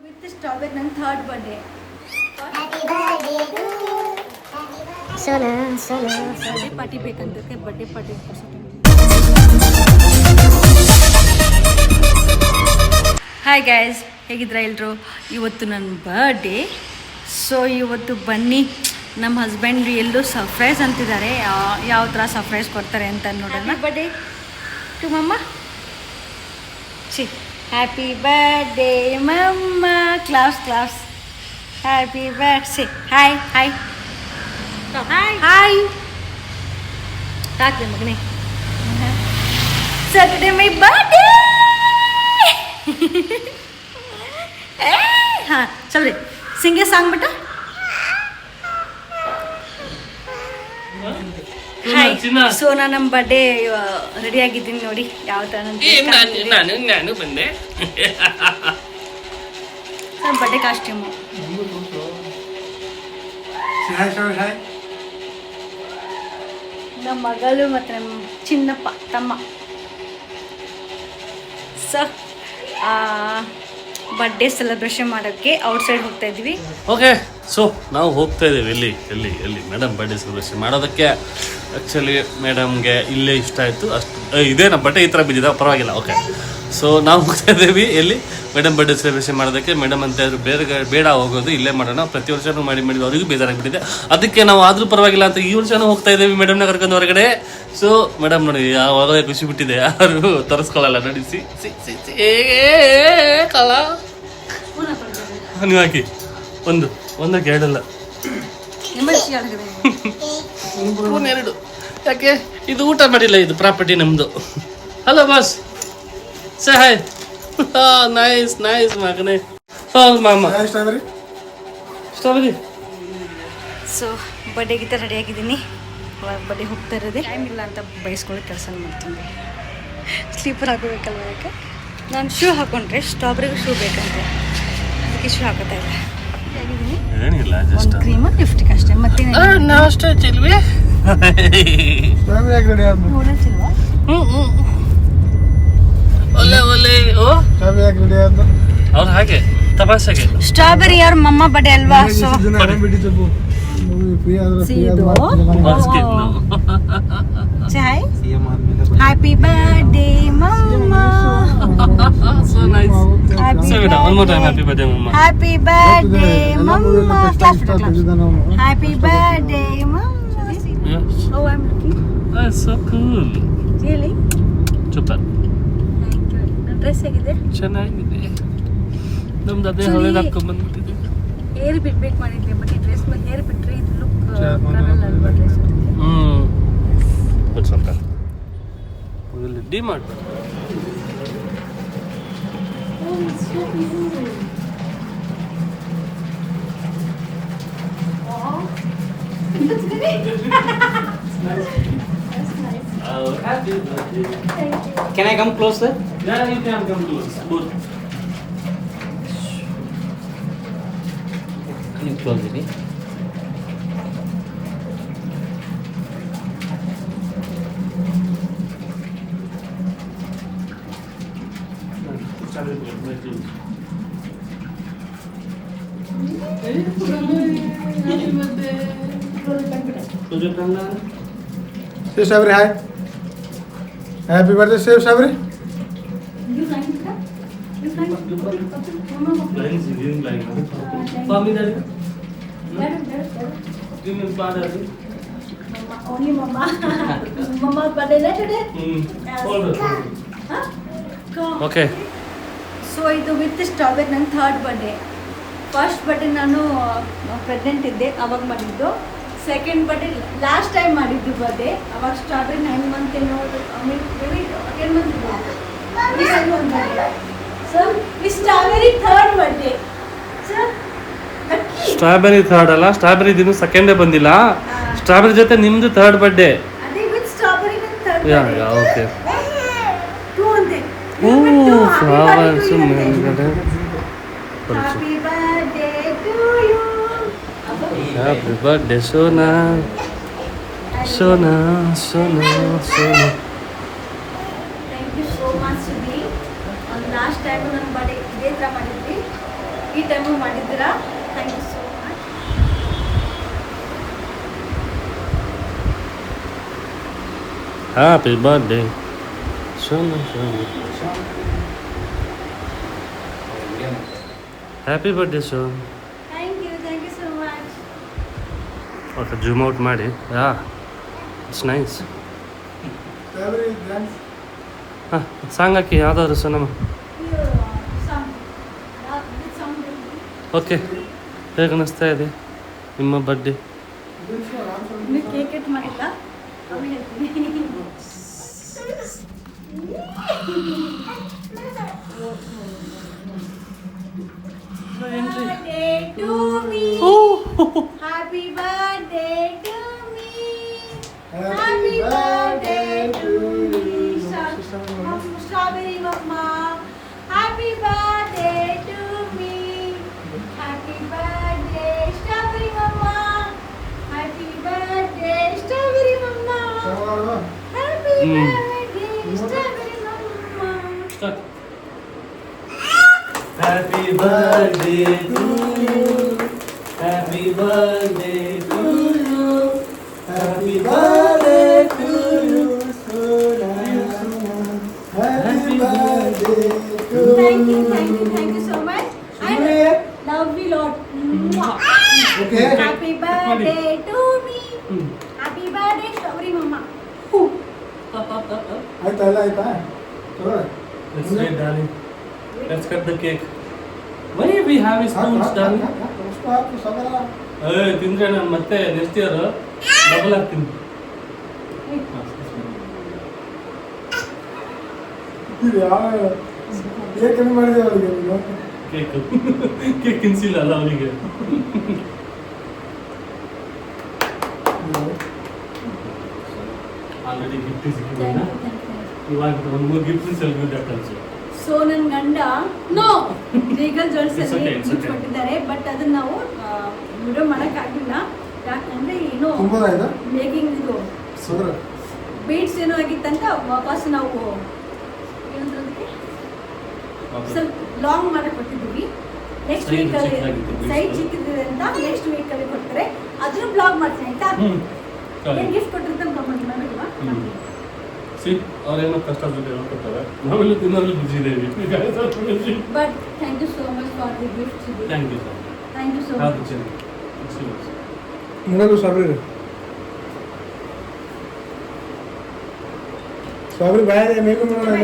With strawberry ನನ್ನ third birthday. Birthday party ಬೇಕಂತಕ್ಕೆ birthday party hi guys, ಹೇಗಿದ್ರ ಎಲ್ಲರೂ? ಇವತ್ತು ನನ್ನ ಬರ್ಡೇ. ಸೊ ಇವತ್ತು ಬನ್ನಿ, ನಮ್ಮ ಹಸ್ಬೆಂಡ್ ಎಲ್ಲರೂ ಸರ್ಪ್ರೈಸ್ ಅಂತಿದ್ದಾರೆ. ಯಾವ ಥರ ಸರ್ಪ್ರೈಸ್ ಕೊಡ್ತಾರೆ ಅಂತ ನೋಡೋಣ. ಬರ್ಡೇ ಟು ಮಮ್ಮ. ಹ್ಯಾಪಿ ಬರ್ಡೇ ಮಮ್ಮ. Class happy birthday. Hi hi hi ಹಾಕ್ರಿ ಮಗನೇ. Saturday my birthday. हाँ चल रहे सिंगे सांग बेटा. ಹಾಯ್. ಸೊ ನಾನು ನಮ್ಮ ಬರ್ಡೇ ರೆಡಿ ಆಗಿದ್ದೀನಿ ನೋಡಿ. ಯಾವ ಥರ ನಾನು ಬಂದೆ. ನಮ್ಮ ಬರ್ಡೇ ಕಾಸ್ಟ್ಯೂಮು. ನಮ್ಮ ಮಗಳು ಮತ್ತು ನಮ್ಮ ಚಿನ್ನಪ್ಪ ತಮ್ಮ. ಸೊ ಬರ್ಡೇ ಸೆಲೆಬ್ರೇಷನ್ ಮಾಡೋಕ್ಕೆ ಔಟ್ಸೈಡ್ ಹೋಗ್ತಾ ಇದ್ವಿ. ಓಕೆ, ಸೊ ನಾವು ಹೋಗ್ತಾ ಇದ್ದೀವಿ. ಎಲ್ಲಿ ಮೇಡಮ್ ಬರ್ಡೇ ಸೆಲೆಬ್ರೇಷನ್ ಮಾಡೋದಕ್ಕೆ. ಆ್ಯಕ್ಚುಲಿ ಮೇಡಮ್ಗೆ ಇಲ್ಲೇ ಇಷ್ಟ ಆಯಿತು. ಅಷ್ಟು ಇದೇ ನಮ್ಮ ಬಟ್ಟೆ ಈ ಥರ ಬಿದ್ದಿದೆ, ಪರವಾಗಿಲ್ಲ. ಓಕೆ, ಸೊ ನಾವು ಹೋಗ್ತಾ ಇದ್ದೀವಿ ಎಲ್ಲಿ ಮೇಡಮ್ ಬರ್ಡೇ ಸೆಲೆಬ್ರೇಷನ್ ಮಾಡೋದಕ್ಕೆ. ಮೇಡಮ್ ಅಂತ ಹೇಳಿದ್ರು ಬೇಡ ಹೋಗೋದು, ಇಲ್ಲೇ ಮಾಡೋಣ. ಪ್ರತಿ ವರ್ಷನೂ ಮಾಡಿ ಅವರಿಗೂ ಬೇಜಾರಾಗ್ಬಿಟ್ಟಿದೆ. ಅದಕ್ಕೆ ನಾವು ಆದರೂ ಪರವಾಗಿಲ್ಲ ಅಂತ ಈ ವರ್ಷನೂ ಹೋಗ್ತಾ ಇದ್ದೀವಿ ಮೇಡಮ್ನ ಕರ್ಕೊಂಡು ಹೊರಗಡೆ. ಸೊ ಮೇಡಮ್ ನೋಡಿ ಯಾವಾಗ ಖುಷಿ ಬಿಟ್ಟಿದೆ, ಯಾರು ತರಿಸ್ಕೊಳ್ಳಲ್ಲ ನೋಡಿ. ಕಲ ನೀವು ಹಾಕಿ ಒಂದಕ್ಕೆ ಎರಡಲ್ಲ, ಎರಡು. ಯಾಕೆ ಇದು ಊಟ ಮಾಡಿಲ್ಲ, ಇದು ಪ್ರಾಪರ್ಟಿ ನಮ್ಮದು. Hello boss, say hi. Nice ಮಗನೇ. ಮಾಮ ಸ್ಟ್ರಾಬೆರಿ. ಸೊ ಬರ್ಡೇಗಿಂತ ರೆಡಿ ಆಗಿದ್ದೀನಿ. ಬರ್ಡೇ ಹೋಗ್ತಾ ಇರೋದೇ. ಟೈಮ್ ಇಲ್ಲ ಅಂತ ಬಯಸ್ಕೊಳ್ಳೋ ಕೆಲಸ ಮಾಡ್ತೀನಿ. ಸ್ಲೀಪರ್ ಹಾಕೋಬೇಕಲ್ವ, ಯಾಕೆ ನಾನು ಶೂ ಹಾಕೊಂಡ್ರೆ ಸ್ಟ್ರಾಬೆರಿಗೂ ಶೂ ಬೇಕಂತೆ, ಅದಕ್ಕೆ ಶೂ ಹಾಕೋತಾ ಇಲ್ಲ. ಏನಿಲ್ಲ, ಒಂದು ಕ್ರೀಮ್ ಲಿಫ್ಟಿಗೆ ಅಷ್ಟೇ. ಮತ್ತೆ ಅಷ್ಟೇ ಚಿಲ್ವಿ. ಅವ್ರು ಹಾಗೆ ತಪಾಸೆಗೆ ಸ್ಟ್ರಾಬೆರಿ ಅವ್ರ ಮಮ್ಮ ಬರ್ಡೇ ಅಲ್ವಾ. ಸೊ ಹ್ಯಾಪಿ ಬರ್ಡೇ ಮಮ್ಮ. ಹ್ಯಾಪಿ ಬರ್ಡೇ ಮಮ್ಮ. ಹ್ಯಾಪಿ ಬರ್ಡೇ ಮಮ್ಮ. ಹ್ಯಾಪಿ ಬರ್ಡೇ ಮಮ್ಮ. Oh, I'm looking. That's so cool. Really? Super. Thank you. Dress ಹೇಗಿದೆ? ಚೆನ್ನಾಗಿದೆ. ನಮ್ದು ಅದೇ ಹಳೆ ಹಾಕೊಂಡ್ಬಂದ್ಬಿಟ್ಟಿದೆ. ಹೇರ್ ಬಿಡ್ಬೇಕು ಮಾಡಿದ್ವಿ, ಬಟ್ ಈ ಡ್ರೆಸ್ ಮೇಲೆ ಹೇರ್ ಬಿಟ್ಟರೆ ಇದು ಲುಕ್ ಕಾಣಲ್ಲ ಅಲ್ವಾ ಡ್ರೆಸ್. ಸ್ವಲ್ಪ ಇಲ್ಲಿ D mart. Oh, happy birthday. Can I come closer? Yeah, you can come close. Good. Can you close it? Save Sabri, hi. Happy birthday, Save Sabri. Only mama. Mama's birthday today? Okay. So ಇದು with strawberry ನನ್ನ third birthday. First birthday ನಾನು pregnant ಇದ್ದೆ, ಅವಾಗ ಮಾಡಿದ್ದು. Second birthday last time ಮಾಡಿದ್ದು birthday, ಅವಾಗ strawberry 9 month ಏನೋ, maybe 10 month ಇದ್ದು. ಸೊ ಈ strawberry third birthday. Strawberry third ಅಲ್ಲ, ಸ್ಟ್ರಾಬೆರಿ ದಿನ ಸೆಕೆಂಡೇ ಬಂದಿಲ್ಲ. ಸ್ಟ್ರಾಬೆರಿ ಜೊತೆ ನಿಮ್ದು ಥರ್ಡ್ ಬರ್ಡೇ. ಅದೇ ವಿತ್ ಸ್ಟ್ರಾಬೆರಿ ನನ್ನ ಥರ್ಡ್ ಬರ್ಡೇ. ಓಕೆ. ಟೂ ಅಂತೆ. ಫ್ಲವರ್ಸ್ ಮೇಲ್ಗಡೆ. Happy birthday to you. Happy birthday Sona. Sona Sona Sona. Thank you so much ಸುದ್ದಿ. ಲಾಸ್ಟ್ ಟೈಮು ನನ್ನ ಬರ್ಡೇ ಇದೇ ಥರ ಮಾಡಿದ್ವಿ, ಈ ಟೈಮು ಮಾಡಿದ್ದೀರಾ. Thank you so much. Happy birthday Sonu happy birthday ಸೋನ್. Thank you so much. Okay zoom out ಮಾಡಿ. Yeah it's nice. Strawberry dance. ಹಾಂ ಸಾಂಗ್ ಹಾಕಿ ಯಾವ್ದಾದ್ರು ಸೋನಮ್ಮ. ಓಕೆ ಹೇಗೆ ಅನ್ನಿಸ್ತಾ ಇದೆ ನಿಮ್ಮ ಬರ್ಡೇ? ನೀವು ಕೇಕ್ ಕಟ್ ಮಾಡಿಲ್ಲ, ಆಮೇಲೆ ಹೇಳ್ತೀನಿ. Birthday to me. Happy birthday to me. Happy birthday to me. Strawberry Mama. Happy birthday to me. Happy birthday Strawberry Mama. Happy birthday Strawberry Mama. Happy birthday Strawberry Mama. Happy birthday to you. Happy birthday to you. Happy birthday to you, Sona. Happy birthday to Thank you so much. I love you lot. Okay. Happy birthday to me. Happy birthday Strawberry Mama. ಆಯ್ತಾ ಎಲ್ಲ ಆಯ್ತಾ? ತಗೊಳ್ಳಿ. Let's wait, darling. Let's cut the cake. Why we have spoons, darling? ಅಷ್ಟು ಹಾಕು ಸಗಲ. ತಿಂದ್ರೆ ನಾನು ಮತ್ತೆ next year double ಆಗ್ತೀನಿ. ಇದು ಯಾವ ಏಕೆ ಕಮ್ಮಿ ಮಾಡಿದೆ ಅವರಿಗೆ ನೀವು? ಕೇಕ್ ತಿನ್ಸಿಲ್ಲ ಅಲ್ಲ ಅವರಿಗೆ. ಆಲ್ರೆಡಿ ಗಿಫ್ಟ್ ಸಿಕ್ಕಿಲ್ಲ. ಇವಾಗ ಒಂದು 3 ಗಿಫ್ಟ್ ಸೆಲೆಬ್ರೇಟ್. ಸೊ ನನ್ನ ಗಂಡ ರೀಗಲ್ ಜ್ಯುವೆಲ್ಸ್ It's ಅಲ್ಲಿ okay, it's okay. ಕೊಟ್ಟಿದ್ದಾರೆ, ಬಟ್ ಅದನ್ನ ನಾವು ವಿಡಿಯೋ ಮಾಡೋಕ್ಕಾಗಿಲ್ಲ. ಯಾಕಂದ್ರೆ ಏನೋ ತುಂಬಾ ಇದೆ ಮೇಕಿಂಗ್ ಇದು ಸದ್ರ ಬೀಟ್ಸ್ ಏನೋ ಆಗಿತ್ತಂತ ವಾಪಸ್ ನಾವು ಏನಂದ್ರೆ ಸ್ವಲ್ಪ ಲಾಂಗ್ ಮಾಡಕ್ಕೆ ಕೊಟ್ಟಿದ್ದೀವಿ. ನೆಕ್ಸ್ಟ್ Size ವೀಕಲ್ಲಿ ಚಿಕ್ಕದಾಗಿತ್ತು, beads. ಸೈಜ್ ಚಿಕ್ಕಿದೆ ಅಂತ ನೆಕ್ಸ್ಟ್ ವೀಕಲ್ಲಿ ಕೊಡ್ತಾರೆ. ಅದನ್ನು ಬ್ಲಾಗ್ ಮಾಡ್ತೀನಿ ಆಯ್ತಾ? ಏನು ಗಿಫ್ಟ್ ಕೊಟ್ಟಿರ್ತಾರೆ ಕಮೆಂಟ್ ಮಾಡಿಲ್ವಾ? ಸಿ ಅವ್ರೇನೋ ಕಷ್ಟ ಜೊತೆ ಹೇಳ್ಕೊಡ್ತಾರೆ, ನಾವೆಲ್ಲ ತಿನ್ನೋದ್ರಲ್ಲಿ ಬಿಜಿ ಇದ್ದೇವೆ. But thank you so much for the gift. Thank you sir. Thank you so ಹೌದು ಮಚ್. ಚೆನ್ನಾಗಿ. ಇನ್ನೊಂದು ಸ್ಟ್ರಾಬೆರಿ ಸ್ಟ್ರಾಬೆರಿ ಬಾಯ್ ಮೇಕು ಮಾಡೋಣ.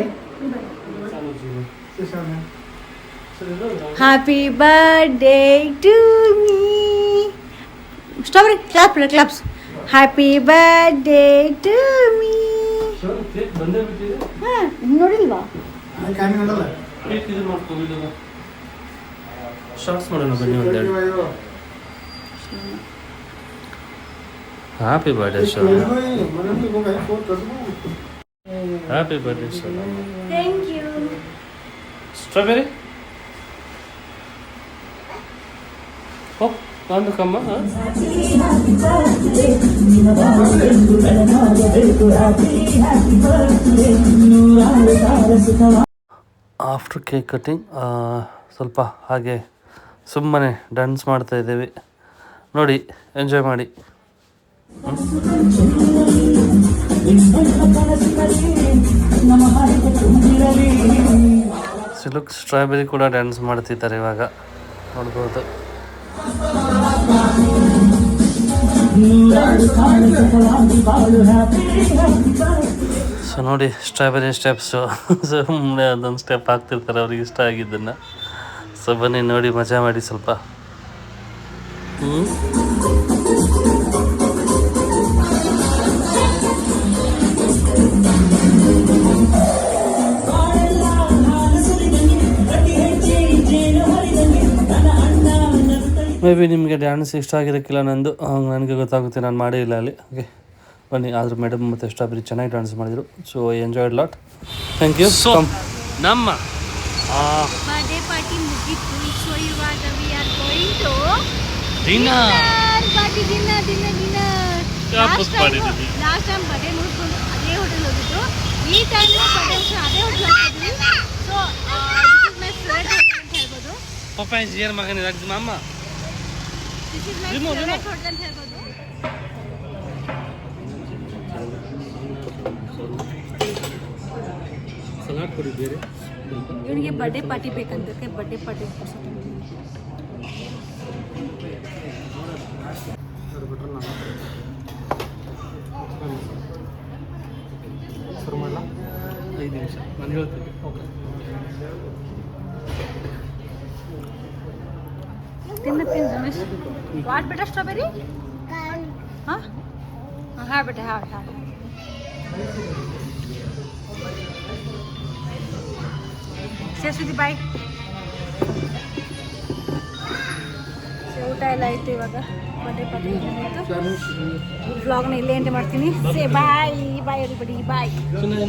Happy birthday to me. Strawberry claps. Happy birthday to me. Cake ಬಂದೇ ಬಿಟ್ಟಿದೆ. ನೋಡಿಲ್ವಾ? ಕಾಮಿ ನೋಡಲ್ಲ. ಕೇಕ್ ಇದು ಮಾಡ್ಕೊಂಡಿಲ್ಲ. ಶಾರ್ಟ್ಸ್ ಮಾಡೋಣ ಬನ್ನಿ ಒಂದೆರಡು. Happy birthday sir. Happy birthday sir. Thank you. Strawberry ಓ ಒಂದು ಕಮ್ಮ. ಆಫ್ಟರ್ ಕೇಕ್ ಕಟ್ಟಿಂಗ್ ಸ್ವಲ್ಪ ಹಾಗೆ ಸುಮ್ಮನೆ ಡ್ಯಾನ್ಸ್ ಮಾಡ್ತಾ ಇದ್ದೇವೆ ನೋಡಿ, ಎಂಜಾಯ್ ಮಾಡಿ. ಸಿಲುಕ್ ಸ್ಟ್ರಾಬೆರಿ ಕೂಡ ಡ್ಯಾನ್ಸ್ ಮಾಡ್ತಿದ್ದಾರೆ ಇವಾಗ ನೋಡ್ಬೋದು. ಸೊ ನೋಡಿ ಸ್ಟ್ರಾಬೆರಿ ಸ್ಟೆಪ್ಸು ಸುಮ್ಮನೆ ಅದೊಂದು ಸ್ಟೆಪ್ ಹಾಕ್ತಿರ್ತಾರೆ ಅವ್ರಿಗೆ ಇಷ್ಟ ಆಗಿದ್ದನ್ನು. ಸೊ ಬನ್ನಿ ನೋಡಿ ಮಜಾ ಮಾಡಿ ಸ್ವಲ್ಪ. ಮೇ ಬಿ ನಿಮಗೆ ಡ್ಯಾನ್ಸ್ ಇಷ್ಟ ಆಗಿರೋಕ್ಕಿಲ್ಲ ನಂದು, ನನಗೆ ಗೊತ್ತಾಗುತ್ತೆ, ನಾನು ಮಾಡೇ ಇಲ್ಲ ಅಲ್ಲಿ. ಓಕೆ ಬನ್ನಿ. ಆದರೂ ಮೇಡಮ್ ಮತ್ತು ಸ್ಟ್ರಾಬೆರಿ ಚೆನ್ನಾಗಿ ಡ್ಯಾನ್ಸ್ ಮಾಡಿದರು. So enjoyed lot. Thank you. So ನಮ್ಮ ಬರ್ಡೇ ಪಾರ್ಟಿ ಮುಗಿತು. ಸೊ ಇವಾಗ we are going to dinner. Party dinner. Last time birthday ನೋಡ್ಕೊಂಡು ಅದೇ ಹೋಟೆಲ್ ಹೋಗಿದ್ದು. ಈ ಟೈಮು ಬರ್ಡೇ ಅದೇ ಹೋಟ್ಲ್ ಹಾಕಿದ್ವಿ. So this is my favourite hotel ಅಂತ ಹೇಳ್ಬೋದು. ಪಪ್ಪ ಏನು ಮಗನ ಅಮ್ಮ ದಿಸ್ ಇಸ್ ಮೈ ರಿಮೋ, ರಿಮೋ. ಫೇವರೇಟ್ ಹೋಟೆಲ್ ಅಂತ ಹೇಳ್ಬೋದು. ಸಲಾಡ್ ಕೊಡಿ ಬೇರೆ. ಇವನಿಗೆ ಬರ್ಡೇ ಪಾರ್ಟಿ ಬೇಕಂತ ಬರ್ಡೇ ಪಾರ್ಟಿ ಶುರು ಮಾಡಲ 5 ನಿಮಿಷ ನಾನು ಹೇಳ್ತೀನಿ. ಓಕೆ ತಿನ್ನುತ್ತೀನಿ ರಮೇಶ್. ವಾಟ್ ಬೇಟ ಸ್ಟ್ರಾಬೆರಿ? ಹಾಂ ಹಾಂ ಬೇಟ ಹಾಂ ಹಾಂ. ಸೇರಿಸಿದ್ದಿ ಬಾಯ್. ಊಟ ಎಲ್ಲ ಆಯಿತು. ಇವಾಗ ಬರ್ಡೇ ಪಾರ್ಟಿ ವ್ಲಾಗ್ನ ಇಲ್ಲೇ ಎಂಟೆ ಮಾಡ್ತೀನಿ. ಸೇ ಬಾಯ್ ಬಾಯ್ ಎವ್ರಿಬಡಿ ಬಾಯ್. ಸುಮ್ಮನೆ